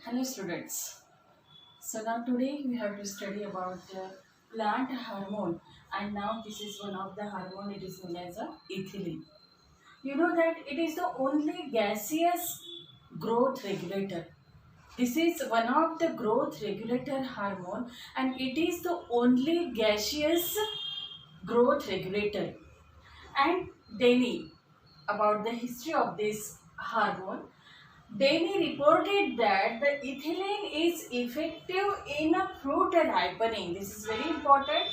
Hello students. So now today we have to study about plant hormone, and now this is one of the hormone. It is known as a ethylene. You know that it is the only gaseous growth regulator. This is one of the growth regulator hormone, and it is the only gaseous growth regulator. And Denny, about the history of this hormone, Denny reported that the ethylene is effective in a fruit ripening. This is very important.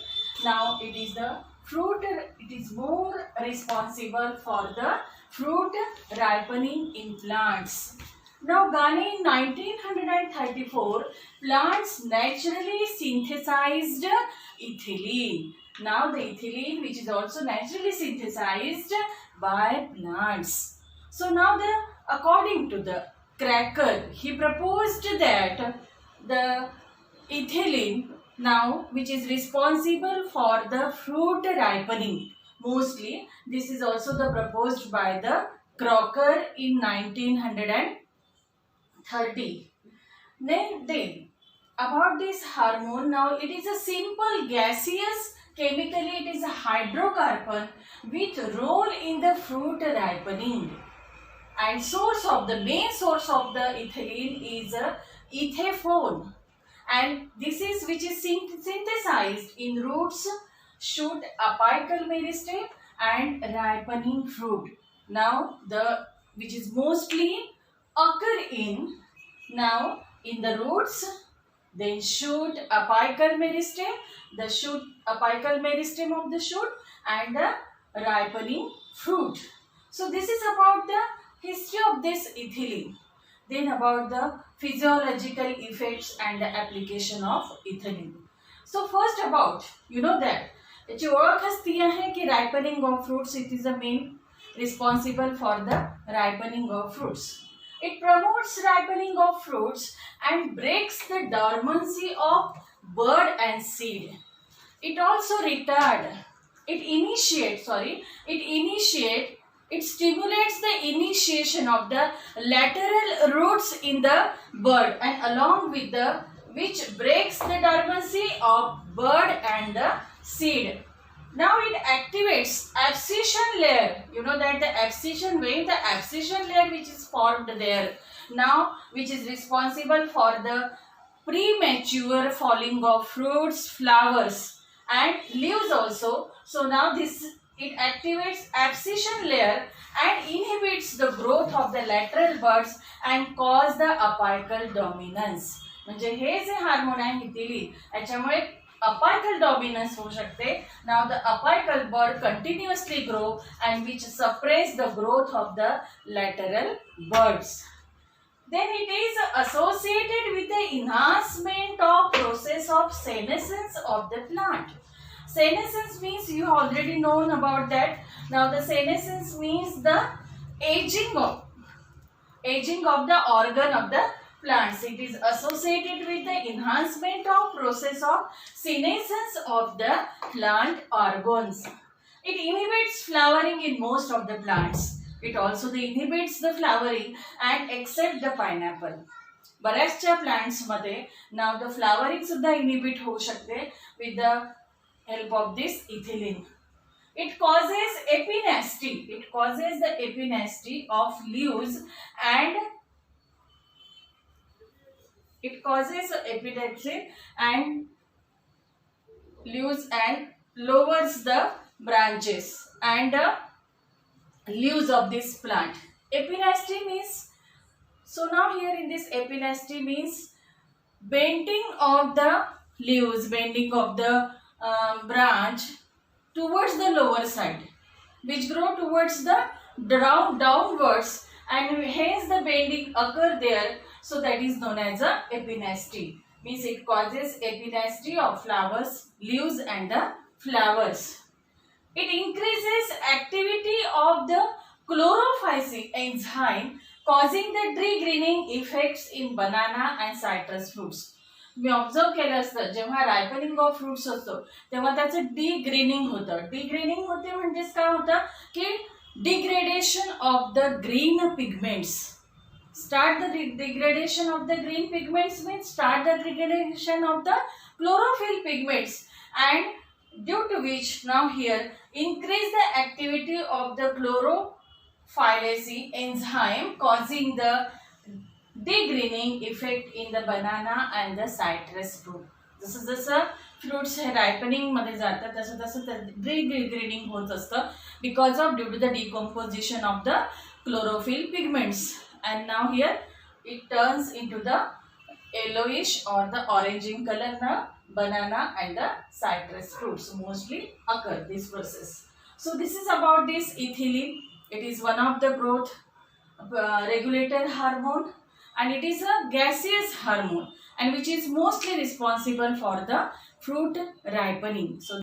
Now it is the fruit, it is more responsible for the fruit ripening in plants. Now Ghana in 1934, plants naturally synthesized ethylene. Now the ethylene which is also naturally synthesized by plants. So now according to the Cracker, he proposed that the ethylene now which is responsible for the fruit ripening. Mostly this is also the proposed by the Crocker in 1930. Then about this hormone, now it is a simple gaseous, chemically it is a hydrocarbon with role in the fruit ripening. And main source of the ethylene is ethaphone, and this is which is synthesized in roots, shoot, apical meristem and ripening fruit. Now the which is mostly occur in now in the roots, then shoot, apical meristem, the shoot, apical meristem of the shoot and the ripening fruit. So this is about the history of this ethylene. Then about the physiological effects and the application of ethylene. So first about, you know that याची ओळख असती आहे की ripening of fruits, it is the main responsible for the ripening of fruits. It promotes ripening of fruits and breaks the dormancy of bud and seed. It also it stimulates the initiation of the lateral roots in the bud, and along with the which breaks the dormancy of bud and the seed. Now it activates abscission layer. You know that the abscission, when the abscission layer which is formed there, now which is responsible for the premature falling of fruits, flowers and leaves also. So now this it activates abscission layer and inhibits the growth of the lateral buds and cause the apical dominance. म्हणजे हे जे hormone आहे ethylene, याच्यामुळे apical dominance होऊ शकते. Now the apical bud continuously grow and which suppress the growth of the lateral buds. Then it is associated with the enhancement of process of senescence of the plant. Senescence means you already known about that. Now the senescence means the aging of the organ of the plants. It is associated with the enhancement of process of senescence of the plant organs. It inhibits flowering in most of the plants. It also inhibits the flowering and except the pineapple. बऱ्याचशा plants मध्ये now the flowering सुद्धा inhibit होऊ शकते with the help of this ethylene. It causes epinasty. It causes the epinasty of leaves and lowers the branches and leaves of this plant. Epinasty means, so now here in this epinasty means bending of the leaves, bending of the branch towards the lower side, which grow towards the downwards, and hence the bending occur there. So that is known as a epinasty. Means it causes epinasty of flowers, leaves and the flowers. It increases activity of the chlorophyll enzyme, causing the degreening effects in banana and citrus fruits. Me observe केलं असतं जेव्हा ripening of fruits असतो तेव्हा त्याचं डिग्रीनिंग होतं. डिग्रीनिंग होते म्हणजेच काय होतं की degradation of the green pigments. Start the degradation of the green pigments means start the degradation of the chlorophyll pigments, and due to which now here increase the activity of the chlorophyllase enzyme causing the degreening effect in the banana and the citrus fruit. जसं जसं fruits हे ripening मध्ये जातात तसं तसं degrading होत असतं because of due to the decomposition of the chlorophyll pigments. And now here it turns into the yellowish or the orange in color. The banana and the citrus fruits mostly occur this process. So this is about this ethylene. It is one of the growth regulator hormone, and it is a gaseous hormone and which is mostly responsible for the fruit ripening. So